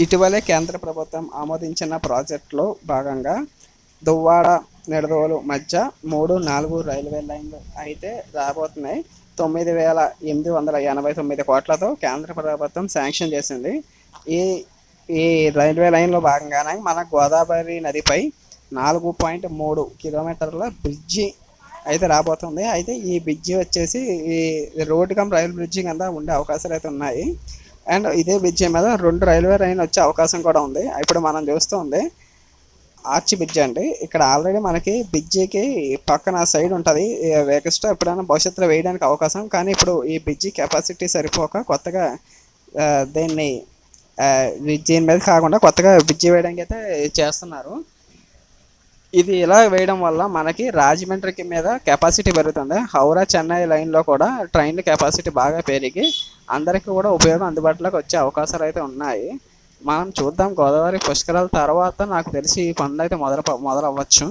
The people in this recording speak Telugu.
ఇటీవలే కేంద్ర ప్రభుత్వం ఆమోదించిన ప్రాజెక్టులో భాగంగా దువ్వాడ నిడదవోలు మధ్య 3, 4 రైల్వే లైన్లు అయితే రాబోతున్నాయి. 9,889 కోట్లతో కేంద్ర ప్రభుత్వం శాంక్షన్ చేసింది. ఈ ఈ రైల్వే లైన్లో భాగంగానే మన గోదావరి నదిపై 4.3 కిలోమీటర్ల బ్రిడ్జి అయితే రాబోతుంది. అయితే ఈ బ్రిడ్జి వచ్చేసి ఈ రోడ్డు కమ్ రైలు బ్రిడ్జి కింద ఉండే అవకాశాలు అయితే ఉన్నాయి. అండ్ ఇదే బ్రిడ్జి మీద 2 రైల్వే లైన్ వచ్చే అవకాశం కూడా ఉంది. ఇప్పుడు మనం చూస్తుంది ఆర్చ్ బ్రిడ్జ్ అండి. ఇక్కడ ఆల్రెడీ మనకి బ్రిడ్జికి పక్కన సైడ్ ఉంటుంది ఎక్స్ట్రా ఎప్పుడైనా భవిష్యత్తులో వేయడానికి అవకాశం. కానీ ఇప్పుడు ఈ బ్రిడ్జి కెపాసిటీ సరిపోక కొత్తగా దీన్ని దీని మీద కాకుండా కొత్తగా బ్రిడ్జి వేయడానికి అయితే చేస్తున్నారు. ఇది ఇలా వేయడం వల్ల మనకి రాజమండ్రికి మీద కెపాసిటీ పెరుగుతుంది. హౌరా చెన్నై లైన్లో కూడా ట్రైన్ల కెపాసిటీ బాగా పెరిగి అందరికీ కూడా ఉపయోగం అందుబాటులోకి వచ్చే అవకాశాలు అయితే ఉన్నాయి. మనం చూద్దాం. గోదావరి పుష్కరాల తర్వాత నాకు తెలిసి ఈ పనులు అయితే మొదలవ్వచ్చు.